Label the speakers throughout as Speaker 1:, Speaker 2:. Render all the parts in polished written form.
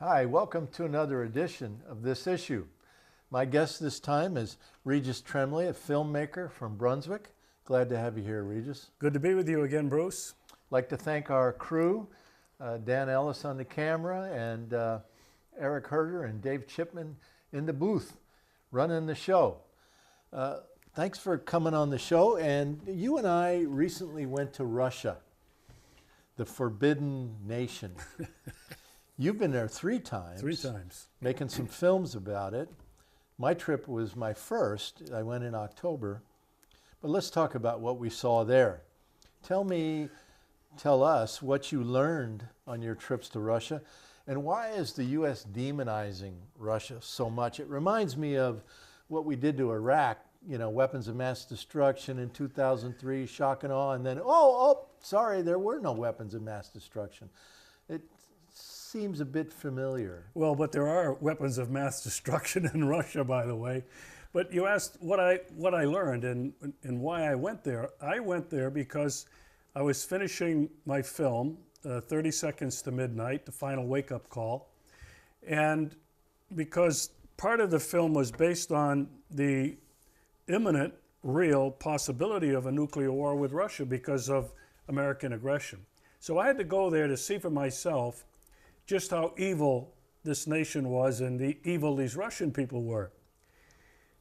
Speaker 1: Hi, welcome to another edition of This Issue. My guest this time is Regis Tremblay, a filmmaker from Brunswick. Glad to have you here, Regis.
Speaker 2: Good to be with you again, Bruce.
Speaker 1: I'd like to thank our crew, Dan Ellis on the camera, and Eric Herder and Dave Chipman in the booth running the show. Thanks for coming on the show. And you and I recently went to Russia, the forbidden nation. You've been there 3 times.
Speaker 2: 3 times.
Speaker 1: Making some films about it. My trip was my first. I went in October. But let's talk about what we saw there. Tell us what you learned on your trips to Russia, and why is the U.S. demonizing Russia so much? It reminds me of what we did to Iraq, weapons of mass destruction in 2003, shock and awe, and then, sorry, there were no weapons of mass destruction. It seems a bit familiar.
Speaker 2: Well, but there are weapons of mass destruction in Russia, by the way. But you asked what I learned and why I went there. I went there because I was finishing my film, 30 Seconds to Midnight, the final wake-up call, and because part of the film was based on the imminent, real possibility of a nuclear war with Russia because of American aggression. So I had to go there to see for myself just how evil this nation was and the evil these Russian people were.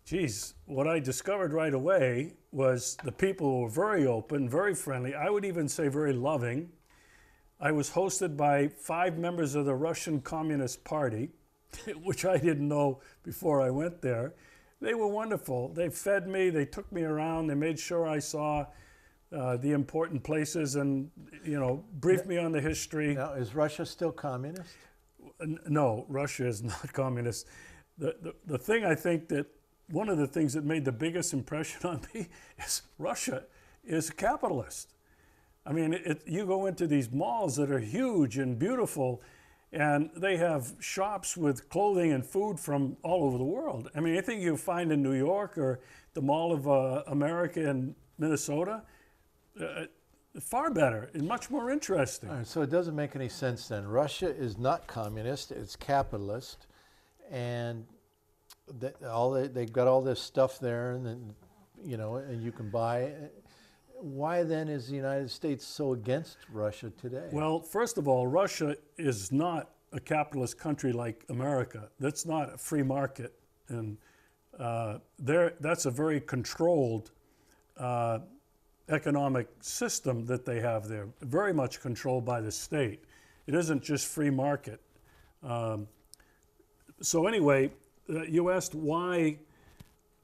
Speaker 2: Geez, what I discovered right away was the people were very open, very friendly. I would even say very loving. I was hosted by 5 members of the Russian Communist Party, which I didn't know before I went there. They were wonderful. They fed me, they took me around, they made sure I saw the important places and, briefed me on the history.
Speaker 1: Now, is Russia still communist?
Speaker 2: No, Russia is not communist. The thing I think that one of the things that made the biggest impression on me is Russia is capitalist. I mean, you go into these malls that are huge and beautiful, and they have shops with clothing and food from all over the world. I mean, anything you find in New York or the Mall of America in Minnesota, far better and much more interesting.
Speaker 1: All right, so it doesn't make any sense then. Russia is not communist, it's capitalist, and they've got all this stuff there, and then, and you can buy. Why then is the United States so against Russia today?
Speaker 2: Well, first of all, Russia is not a capitalist country like America. That's not a free market, and that's a very controlled economic system that they have there, very much controlled by the state. It isn't just free market. So anyway, you asked why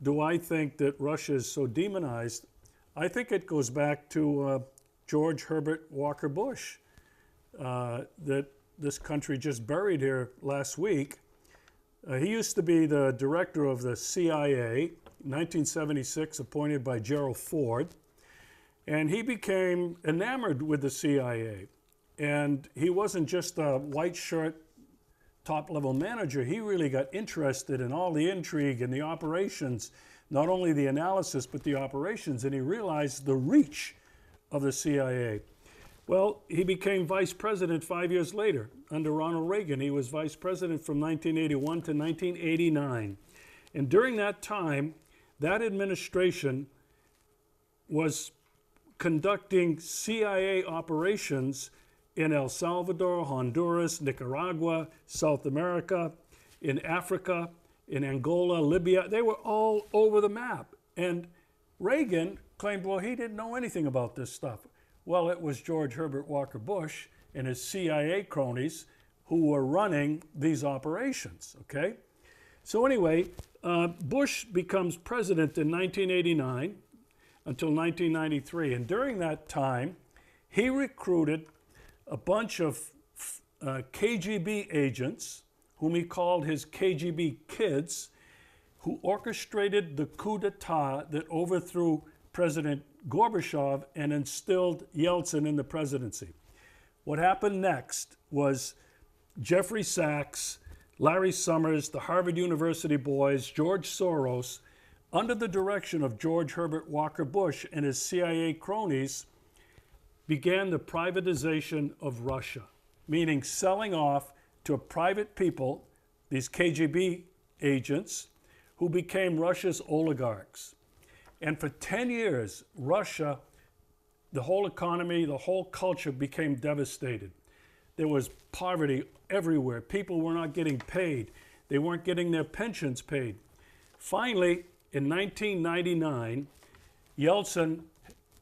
Speaker 2: do I think that Russia is so demonized? I think it goes back to George Herbert Walker Bush that this country just buried here last week. He used to be the director of the CIA, 1976, appointed by Gerald Ford. And he became enamored with the CIA. And he wasn't just a white shirt top-level manager. He really got interested in all the intrigue and the operations, not only the analysis, but the operations, and he realized the reach of the CIA. Well, he became vice president 5 years later under Ronald Reagan. He was vice president from 1981 to 1989. And during that time, that administration was conducting CIA operations in El Salvador, Honduras, Nicaragua, South America, in Africa, in Angola, Libya. They were all over the map. And Reagan claimed, well, he didn't know anything about this stuff. Well, it was George Herbert Walker Bush and his CIA cronies who were running these operations, okay? So anyway, Bush becomes president in 1989 until 1993. And during that time, he recruited a bunch of KGB agents, whom he called his KGB kids, who orchestrated the coup d'etat that overthrew President Gorbachev and instilled Yeltsin in the presidency. What happened next was Jeffrey Sachs, Larry Summers, the Harvard University boys, George Soros, under the direction of George Herbert Walker Bush and his CIA cronies, began the privatization of Russia, meaning selling off to private people, these KGB agents, who became Russia's oligarchs. And for 10 years, Russia, the whole economy, the whole culture became devastated. There was poverty everywhere. People were not getting paid. They weren't getting their pensions paid. Finally, in 1999, Yeltsin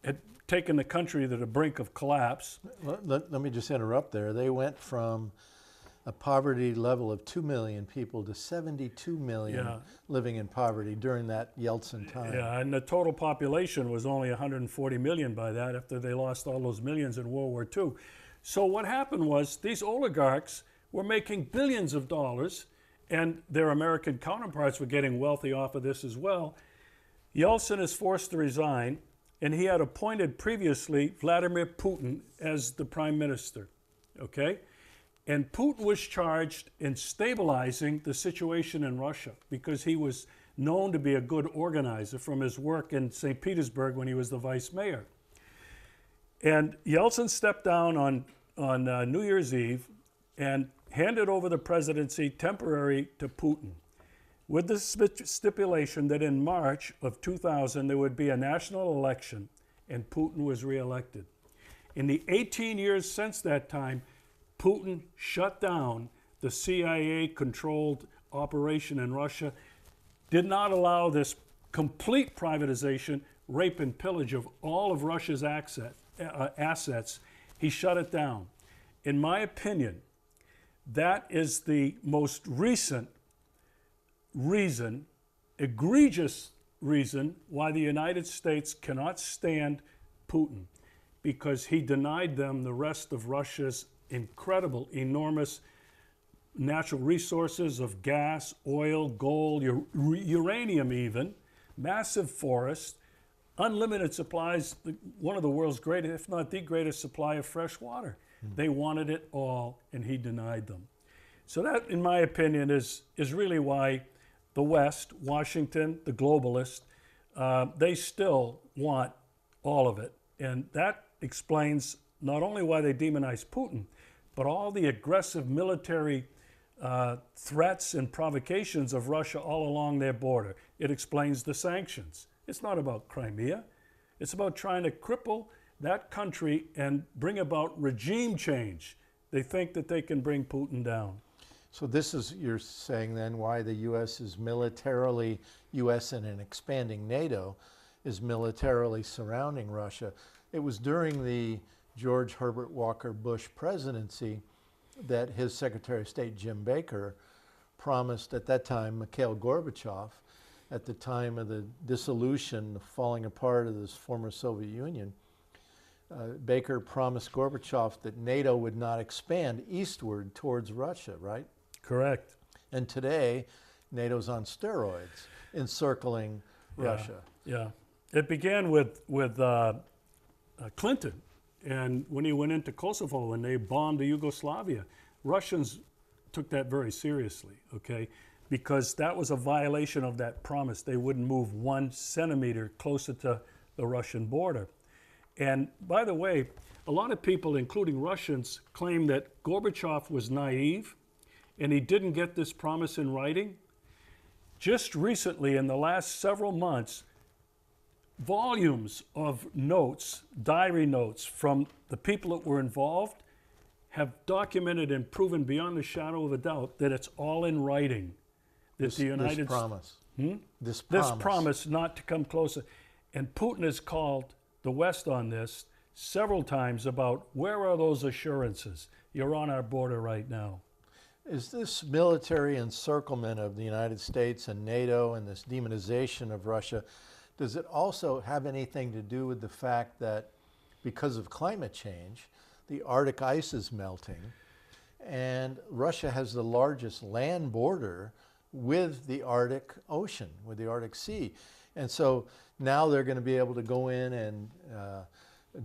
Speaker 2: had taken the country to the brink of collapse.
Speaker 1: Let me just interrupt there. They went from a poverty level of 2 million people to 72 million living in poverty during that Yeltsin time.
Speaker 2: Yeah, and the total population was only 140 million by that after they lost all those millions in World War II. So what happened was these oligarchs were making billions of dollars, and their American counterparts were getting wealthy off of this as well. Yeltsin is forced to resign, and he had appointed previously Vladimir Putin as the prime minister, okay? And Putin was charged in stabilizing the situation in Russia because he was known to be a good organizer from his work in St. Petersburg when he was the vice mayor. And Yeltsin stepped down on New Year's Eve and handed over the presidency temporary to Putin, with the stipulation that in March of 2000 there would be a national election and Putin was reelected. In the 18 years since that time, Putin shut down the CIA-controlled operation in Russia, did not allow this complete privatization, rape and pillage of all of Russia's assets. He shut it down. In my opinion, that is the most recent reason, egregious reason, why the United States cannot stand Putin, because he denied them the rest of Russia's incredible, enormous natural resources of gas, oil, gold, uranium even, massive forests, unlimited supplies, one of the world's greatest, if not the greatest supply of fresh water. They wanted it all, and he denied them. So that, in my opinion, is really why the West, Washington, the globalists, they still want all of it. And that explains not only why they demonize Putin, but all the aggressive military threats and provocations of Russia all along their border. It explains the sanctions. It's not about Crimea. It's about trying to cripple that country and bring about regime change. They think that they can bring Putin down.
Speaker 1: So this is, you're saying then, why the U.S. is militarily, U.S. and an expanding NATO, is militarily surrounding Russia. It was during the George Herbert Walker Bush presidency that his Secretary of State, Jim Baker, promised at that time Mikhail Gorbachev, at the time of the dissolution, the falling apart of this former Soviet Union, Baker promised Gorbachev that NATO would not expand eastward towards Russia, right?
Speaker 2: Correct.
Speaker 1: And today, NATO's on steroids, encircling Russia.
Speaker 2: Yeah. It began with Clinton, and when he went into Kosovo and they bombed Yugoslavia, Russians took that very seriously, okay? Because that was a violation of that promise. They wouldn't move 1 centimeter closer to the Russian border. And by the way, a lot of people, including Russians, claim that Gorbachev was naive and he didn't get this promise in writing. Just recently, in the last several months, volumes of notes, diary notes from the people that were involved have documented and proven beyond a shadow of a doubt that it's all in writing. That
Speaker 1: This promise. This
Speaker 2: promise not to come closer. And Putin has called the West on this several times about where are those assurances? You're on our border right now.
Speaker 1: Is this military encirclement of the United States and NATO and this demonization of Russia, does it also have anything to do with the fact that because of climate change, the Arctic ice is melting and Russia has the largest land border with the Arctic Ocean, with the Arctic Sea? And so now they're going to be able to go in and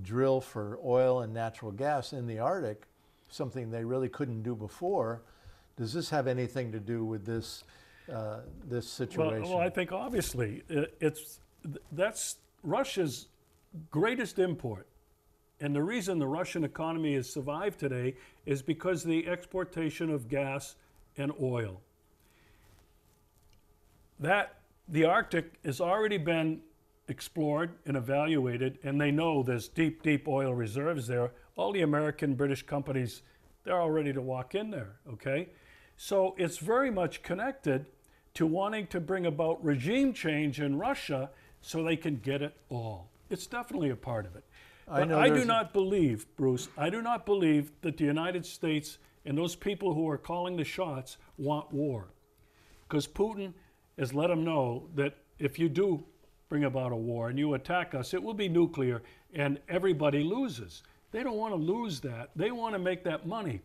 Speaker 1: drill for oil and natural gas in the Arctic, something they really couldn't do before. Does this have anything to do with this this situation?
Speaker 2: Well, I think obviously that's Russia's greatest import And the reason the Russian economy has survived today is because of the exportation of gas and oil. The Arctic has already been explored and evaluated, and they know there's deep, deep oil reserves there. All the American, British companies, they're all ready to walk in there, okay? So it's very much connected to wanting to bring about regime change in Russia so they can get it all. It's definitely a part of it. But I do not believe, Bruce, I do not believe that the United States and those people who are calling the shots want war. Because Putin has let them know that if you do bring about a war and you attack us, it will be nuclear and everybody loses. They don't want to lose that. They want to make that money.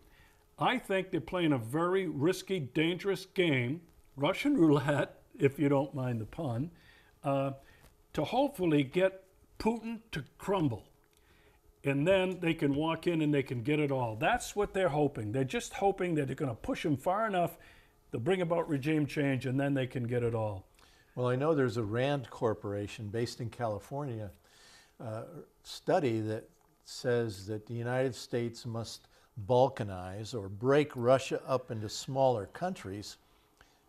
Speaker 2: I think they're playing a very risky, dangerous game, Russian roulette, if you don't mind the pun, to hopefully get Putin to crumble. And then they can walk in and they can get it all. That's what they're hoping. They're just hoping that they're going to push him far enough to bring about regime change, and then they can get it all.
Speaker 1: Well, I know there's a Rand Corporation based in California study that says that the United States must balkanize or break Russia up into smaller countries,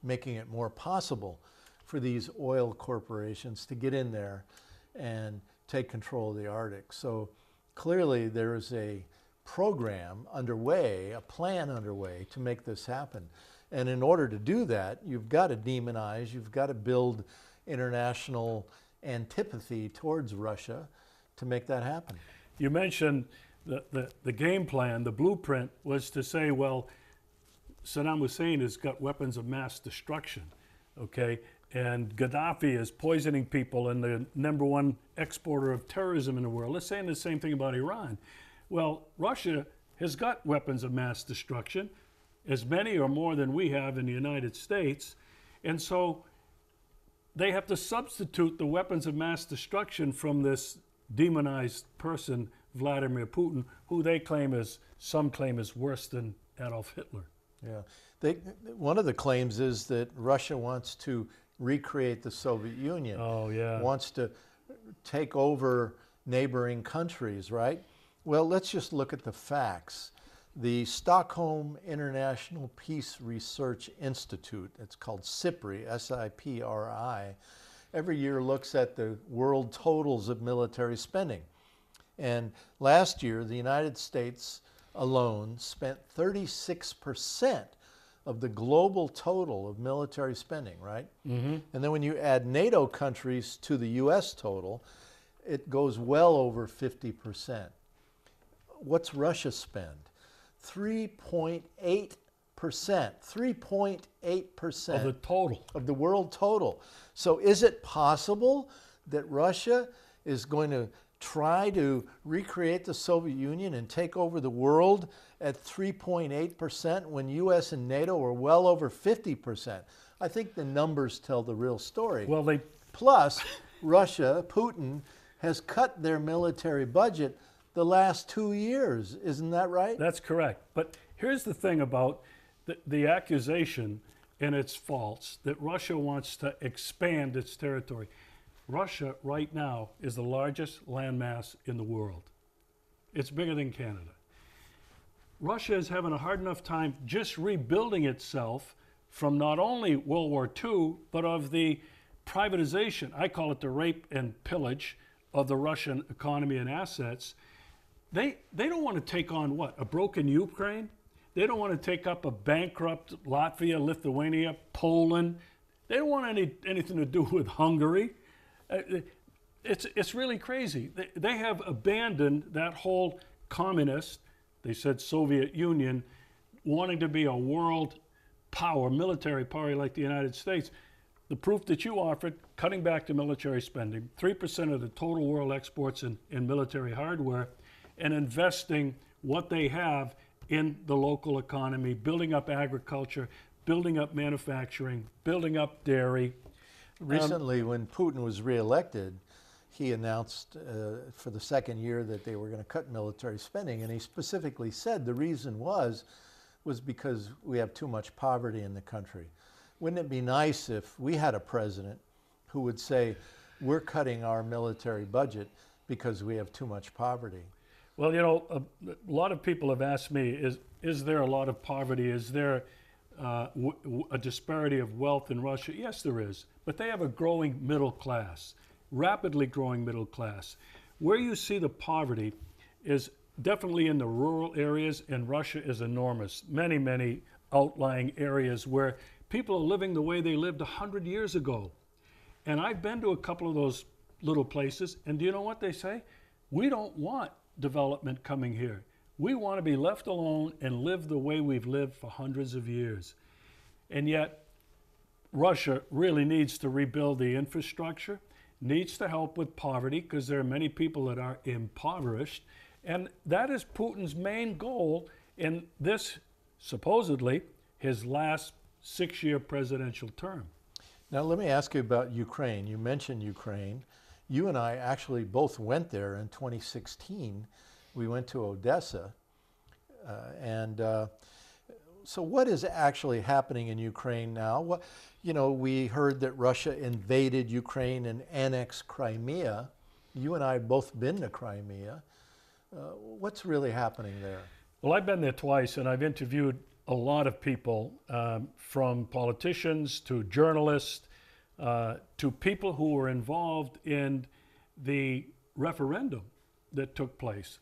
Speaker 1: making it more possible for these oil corporations to get in there and take control of the Arctic. So clearly there is a program underway, a plan underway to make this happen. And in order to do that, you've got to demonize, you've got to build international antipathy towards Russia to make that happen.
Speaker 2: You mentioned the game plan, the blueprint was to say, well, Saddam Hussein has got weapons of mass destruction, okay? And Gaddafi is poisoning people and the #1 exporter of terrorism in the world. Let's say the same thing about Iran. Well, Russia has got weapons of mass destruction, as many or more than we have in the United States. And so they have to substitute the weapons of mass destruction from this demonized person, Vladimir Putin, who some claim is worse than Adolf Hitler.
Speaker 1: Yeah, one of the claims is that Russia wants to recreate the Soviet Union.
Speaker 2: Oh, yeah.
Speaker 1: Wants to take over neighboring countries, right? Well, let's just look at the facts. The Stockholm International Peace Research Institute, it's called SIPRI, S-I-P-R-I, every year looks at the world totals of military spending. And last year, the United States alone spent 36% of the global total of military spending, right? Mm-hmm. And then when you add NATO countries to the U.S. total, it goes well over 50%. What's Russia spend? 3.8%. 3.8%
Speaker 2: of the total.
Speaker 1: Of the world total. So is it possible that Russia is going to try to recreate the Soviet Union and take over the world at 3.8% when U.S. and NATO are well over 50%? I think the numbers tell the real story.
Speaker 2: Well,
Speaker 1: Plus, Russia, Putin, has cut their military budget the last 2 years. Isn't that right?
Speaker 2: That's correct. But here's the thing about the accusation, and it's false, that Russia wants to expand its territory. Russia right now is the largest landmass in the world. It's bigger than Canada. Russia is having a hard enough time just rebuilding itself from not only World War II, but of the privatization, I call it the rape and pillage of the Russian economy and assets. They don't want to take on what? A broken Ukraine? They don't want to take up a bankrupt Latvia, Lithuania, Poland. They don't want anything to do with Hungary. It's really crazy. They have abandoned that whole communist, they said Soviet Union, wanting to be a world power, military power like the United States. The proof that you offered, cutting back to military spending, 3% of the total world exports in military hardware, and investing what they have in the local economy, building up agriculture, building up manufacturing, building up dairy.
Speaker 1: Recently, when Putin was reelected, he announced for the second year that they were going to cut military spending, and he specifically said the reason was because we have too much poverty in the country. Wouldn't it be nice if we had a president who would say, we're cutting our military budget because we have too much poverty?
Speaker 2: Well, a lot of people have asked me, is there a lot of poverty? Is there a disparity of wealth in Russia? Yes, there is. But they have a growing middle class, rapidly growing middle class. Where you see the poverty is definitely in the rural areas, and Russia is enormous. Many, many outlying areas where people are living the way they lived 100 years ago. And I've been to a couple of those little places, and do you know what they say? We don't want development coming here. We want to be left alone and live the way we've lived for hundreds of years. And yet, Russia really needs to rebuild the infrastructure, needs to help with poverty, because there are many people that are impoverished. And that is Putin's main goal in this, supposedly, his last 6-year presidential term.
Speaker 1: Now, let me ask you about Ukraine. You mentioned Ukraine. You and I actually both went there in 2016. We went to Odessa. So what is actually happening in Ukraine now? We heard that Russia invaded Ukraine and annexed Crimea. You and I have both been to Crimea. What's really happening there?
Speaker 2: Well, I've been there twice, and I've interviewed a lot of people, from politicians to journalists, to people who were involved in the referendum that took place.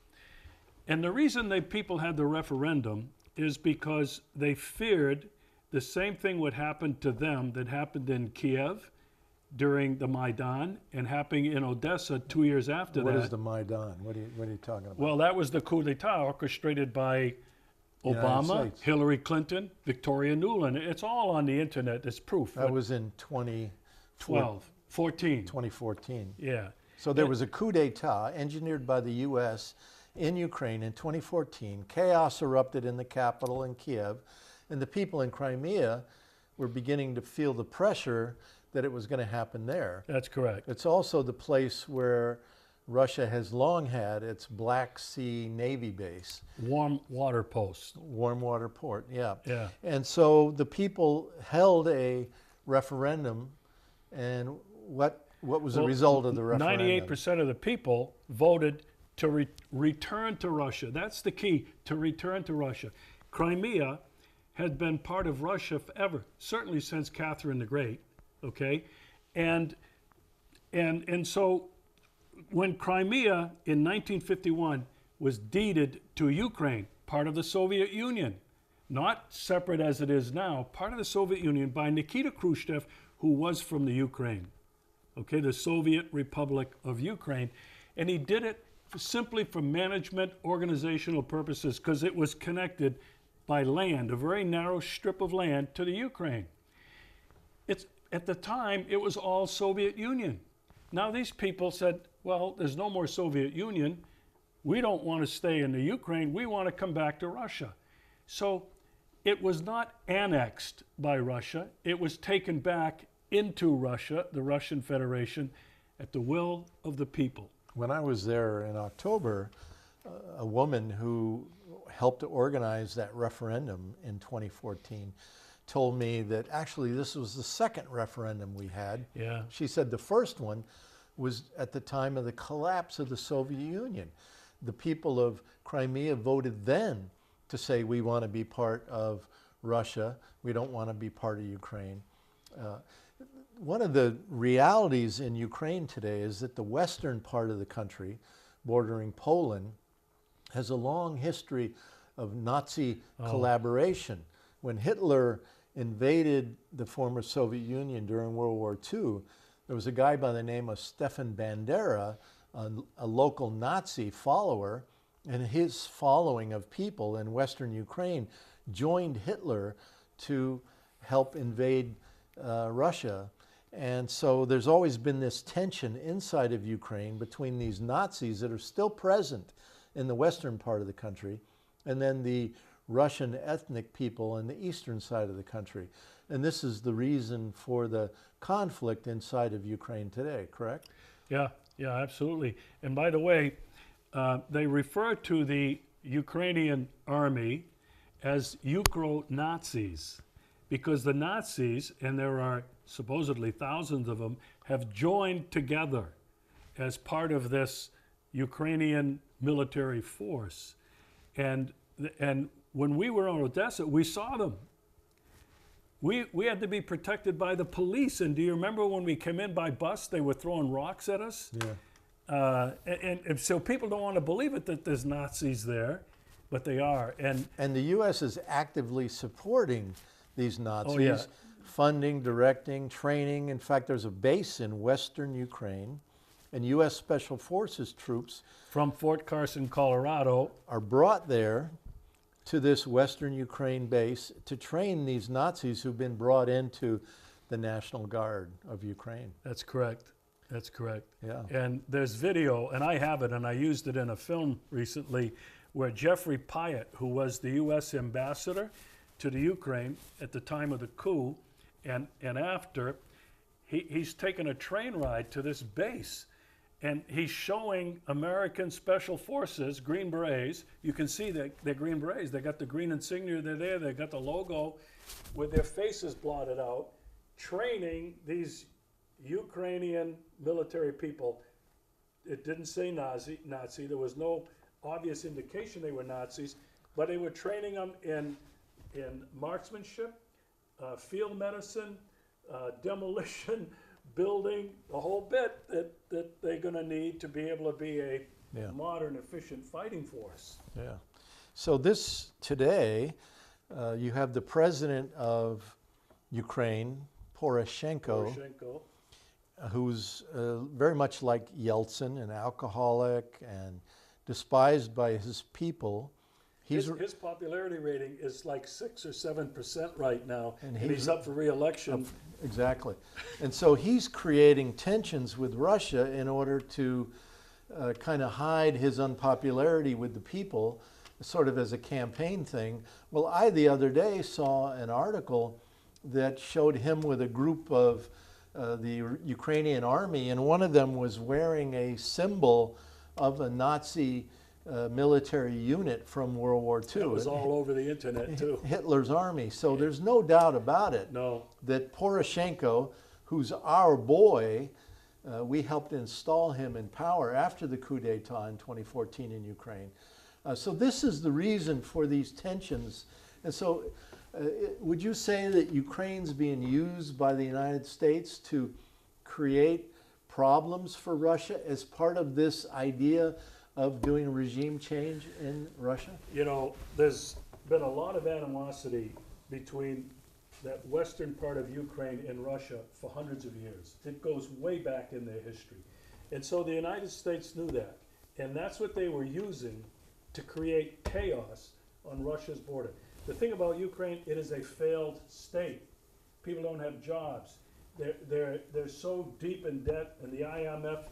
Speaker 2: And the reason people had the referendum is because they feared the same thing would happen to them that happened in Kiev during the Maidan and happening in Odessa 2 years after that.
Speaker 1: What is the Maidan? What are you talking about?
Speaker 2: Well, that was the coup d'etat orchestrated by Obama, Hillary Clinton, Victoria Nuland. It's all on the internet. It's proof.
Speaker 1: That was in
Speaker 2: 2014.
Speaker 1: 2014.
Speaker 2: Yeah.
Speaker 1: So there was a coup d'etat engineered by the U.S. in Ukraine in 2014. Chaos erupted in the capital in Kiev, and the people in Crimea were beginning to feel the pressure that it was going to happen there.
Speaker 2: That's correct.
Speaker 1: It's also the place where Russia has long had its Black Sea Navy base.
Speaker 2: Warm water post.
Speaker 1: Warm water port, yeah.
Speaker 2: Yeah.
Speaker 1: And so the people held a referendum, and what was the result of the referendum?
Speaker 2: 98% of the people voted to return to Russia. That's the key, to return to Russia. Crimea had been part of Russia forever, certainly since Catherine the Great, okay? And so when Crimea in 1951 was deeded to Ukraine, part of the Soviet Union, not separate as it is now, part of the Soviet Union by Nikita Khrushchev, who was from the Ukraine, okay, the Soviet Republic of Ukraine. And he did it simply for management, organizational purposes, because it was connected by land, a very narrow strip of land, to the Ukraine. At the time, it was all Soviet Union. Now these people said, well, there's no more Soviet Union. We don't want to stay in the Ukraine. We want to come back to Russia. So it was not annexed by Russia. It was taken back into Russia, the Russian Federation, at the will of the people.
Speaker 1: When I was there in October, a woman who helped to organize that referendum in 2014 told me that actually this was the second referendum we had.
Speaker 2: Yeah.
Speaker 1: She said the first one was at the time of the collapse of the Soviet Union. The people of Crimea voted then to say we want to be part of Russia, we don't want to be part of Ukraine. One of the realities in Ukraine today is that the western part of the country, bordering Poland, has a long history of Nazi collaboration. When Hitler invaded the former Soviet Union during World War II, there was a guy by the name of Stefan Bandera, a local Nazi follower, and his following of people in Western Ukraine joined Hitler to help invade Russia. And so there's always been this tension inside of Ukraine between these Nazis that are still present in the western part of the country, and then the Russian ethnic people in the eastern side of the country. And this is the reason for the conflict inside of Ukraine today, correct?
Speaker 2: Yeah, absolutely. And by the way, they refer to the Ukrainian army as Ukro-Nazis, because the Nazis, and there are supposedly thousands of them, have joined together as part of this Ukrainian military force. And when we were on Odessa, we saw them. We had to be protected by the police. And do you remember when we came in by bus, they were throwing rocks at us?
Speaker 1: Yeah.
Speaker 2: And so people don't want to believe it that there's Nazis there, but they are.
Speaker 1: And the U.S. is actively supporting these Nazis,
Speaker 2: yeah.
Speaker 1: funding, directing, training. In fact, there's a base in western Ukraine, and U.S. Special Forces troops
Speaker 2: from Fort Carson, Colorado,
Speaker 1: are brought there to this western Ukraine base to train these Nazis who've been brought into the National Guard of Ukraine.
Speaker 2: That's correct. That's correct.
Speaker 1: Yeah.
Speaker 2: And there's video, and I have it, and I used it in a film recently, where Jeffrey Pyatt, who was the U.S. ambassador to the Ukraine at the time of the coup, and after, he's taken a train ride to this base, and he's showing American Special Forces, Green Berets. You can see that they're Green Berets. They got the green insignia, they're there, they got the logo with their faces blotted out, training these Ukrainian military people. It didn't say Nazi. There was no obvious indication they were Nazis, but they were training them in marksmanship, field medicine, demolition, building, the whole bit that they're going to need to be able to be a modern, efficient fighting force.
Speaker 1: Yeah. So this today, you have the president of Ukraine, Poroshenko, who's very much like Yeltsin, an alcoholic and despised by his people.
Speaker 2: His popularity rating is like 6 or 7% right now, and he's up for re-election.
Speaker 1: Exactly. And so he's creating tensions with Russia in order to kind of hide his unpopularity with the people, sort of as a campaign thing. Well, I, the other day, saw an article that showed him with a group of the Ukrainian army, and one of them was wearing a symbol of a Nazi military unit from World War II.
Speaker 2: It was all over the internet, too.
Speaker 1: Hitler's army. So there's no doubt about it that Poroshenko, who's our boy, we helped install him in power after the coup d'etat in 2014 in Ukraine. So this is the reason for these tensions. And so would you say that Ukraine's being used by the United States to create problems for Russia as part of this idea of doing regime change in Russia?
Speaker 2: You know, there's been a lot of animosity between that western part of Ukraine and Russia for hundreds of years. It goes way back in their history. And so the United States knew that. And that's what they were using to create chaos on Russia's border. The thing about Ukraine, it is a failed state. People don't have jobs. They're so deep in debt, and the IMF,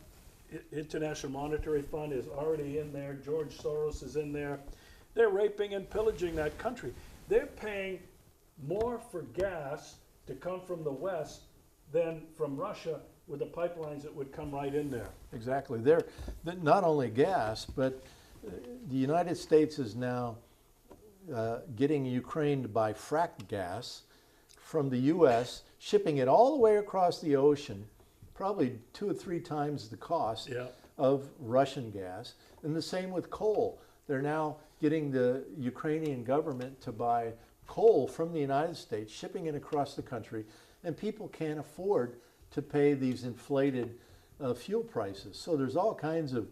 Speaker 2: International Monetary Fund, is already in there. George Soros is in there. They're raping and pillaging that country. They're paying more for gas to come from the West than from Russia with the pipelines that would come right in there.
Speaker 1: Exactly. They're not only gas, but the United States is now getting Ukraine to buy fracked gas from the U.S., shipping it all the way across the ocean, probably 2 or 3 times the cost of Russian gas. And the same with coal. They're now getting the Ukrainian government to buy coal from the United States, shipping it across the country, and people can't afford to pay these inflated fuel prices. So there's all kinds of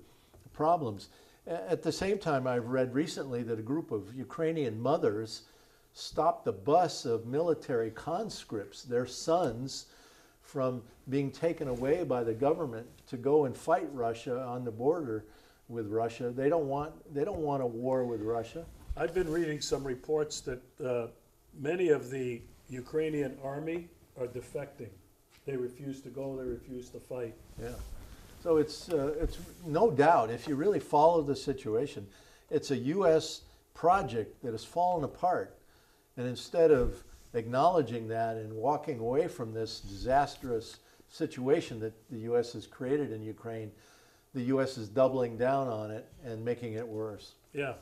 Speaker 1: problems. At the same time, I've read recently that a group of Ukrainian mothers stopped a bus of military conscripts, their sons, from being taken away by the government to go and fight Russia on the border with Russia. They don't want a war with Russia.
Speaker 2: I've been reading some reports that many of the Ukrainian army are defecting. They refuse to go, they refuse to fight.
Speaker 1: Yeah. So it's no doubt, if you really follow the situation, it's a U.S. project that has fallen apart. And instead of acknowledging that and walking away from this disastrous situation that the U.S. has created in Ukraine, the U.S. is doubling down on it and making it worse.
Speaker 2: Yeah.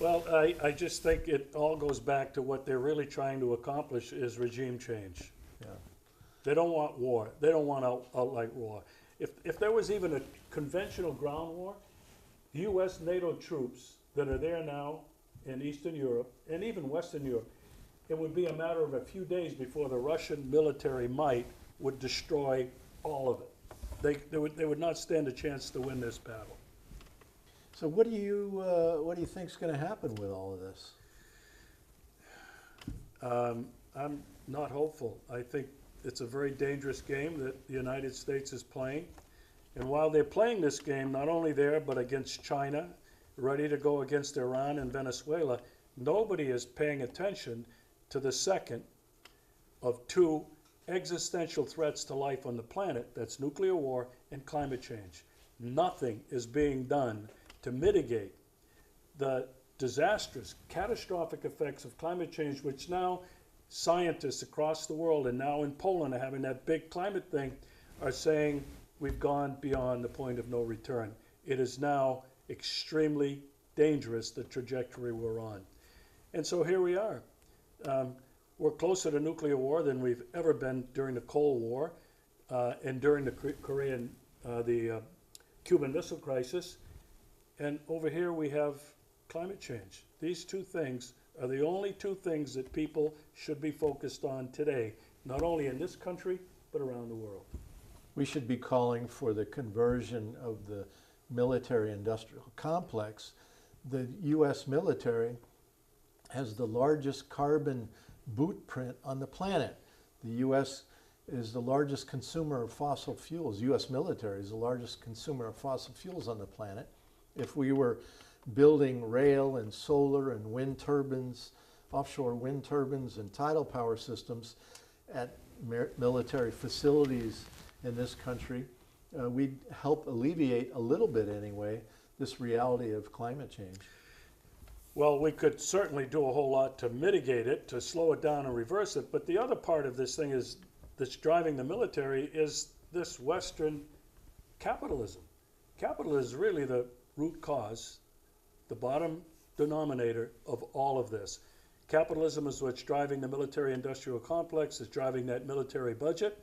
Speaker 2: Well, I just think it all goes back to what they're really trying to accomplish is regime change.
Speaker 1: Yeah.
Speaker 2: They don't want war. They don't want outright war. If there was even a conventional ground war, U.S. NATO troops that are there now in Eastern Europe and even Western Europe, it would be a matter of a few days before the Russian military might would destroy all of it. They would not stand a chance to win this battle.
Speaker 1: So what do you think is going to happen with all of this?
Speaker 2: I'm not hopeful. I think it's a very dangerous game that the United States is playing. And while they're playing this game, not only there, but against China, ready to go against Iran and Venezuela, nobody is paying attention to the second of two existential threats to life on the planet. That's nuclear war and climate change. Nothing is being done to mitigate the disastrous, catastrophic effects of climate change, which now scientists across the world, and now in Poland are having that big climate thing, are saying we've gone beyond the point of no return. It is now extremely dangerous, the trajectory we're on. And so here we are. We're closer to nuclear war than we've ever been during the Cold War and during the Cuban Missile Crisis. And over here we have climate change. These two things are the only two things that people should be focused on today, not only in this country, but around the world.
Speaker 1: We should be calling for the conversion of the military-industrial complex. The U.S. military has the largest carbon boot print on the planet. The U.S. is the largest consumer of fossil fuels. U.S. military is the largest consumer of fossil fuels on the planet. If we were building rail and solar and wind turbines, offshore wind turbines and tidal power systems at military facilities in this country, we'd help alleviate a little bit anyway this reality of climate change.
Speaker 2: Well, we could certainly do a whole lot to mitigate it, to slow it down and reverse it, but the other part of this thing is that's driving the military is this Western capitalism. Capitalism is really the root cause, the bottom denominator of all of this. Capitalism is what's driving the military-industrial complex, it's driving that military budget.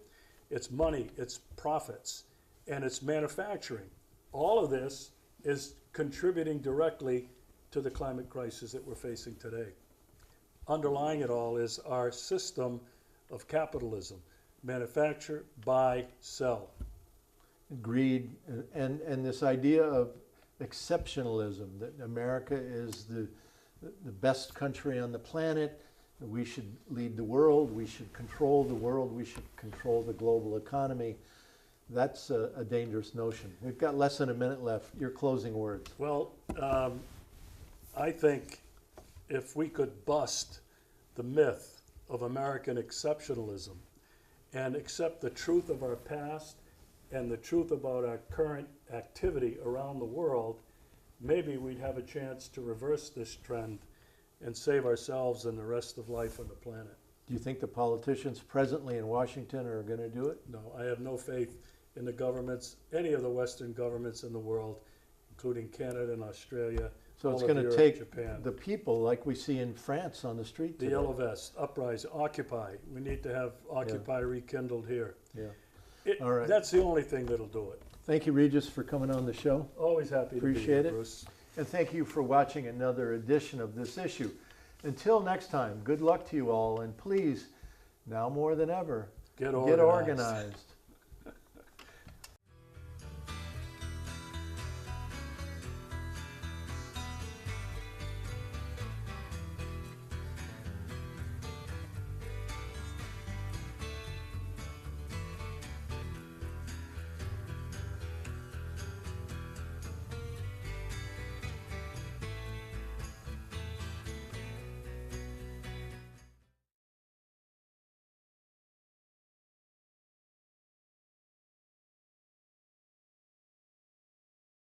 Speaker 2: It's money, it's profits, and it's manufacturing. All of this is contributing directly to the climate crisis that we're facing today. Underlying it all is our system of capitalism: manufacture, buy, sell.
Speaker 1: Greed, and this idea of exceptionalism, that America is the best country on the planet, that we should lead the world, we should control the world, we should control the global economy. That's a dangerous notion. We've got less than a minute left. Your closing words.
Speaker 2: Well, I think if we could bust the myth of American exceptionalism and accept the truth of our past and the truth about our current activity around the world, maybe we'd have a chance to reverse this trend and save ourselves and the rest of life on the planet.
Speaker 1: Do you think the politicians presently in Washington are going to do it?
Speaker 2: No, I have no faith in the governments, any of the Western governments in the world, including Canada and Australia.
Speaker 1: So it's
Speaker 2: all of
Speaker 1: going to
Speaker 2: Europe,
Speaker 1: take
Speaker 2: Japan.
Speaker 1: the people like we see in France on the street
Speaker 2: The
Speaker 1: today.
Speaker 2: Yellow Vest, Uprising, Occupy. We need to have Occupy rekindled here.
Speaker 1: Yeah. All right.
Speaker 2: That's the only thing that'll do it.
Speaker 1: Thank you, Regis, for coming on the show.
Speaker 2: Always happy to be
Speaker 1: Appreciate
Speaker 2: here,
Speaker 1: it.
Speaker 2: Bruce.
Speaker 1: And thank you for watching another edition of This Issue. Until next time, good luck to you all, and please, now more than ever,
Speaker 2: Get
Speaker 1: get organized.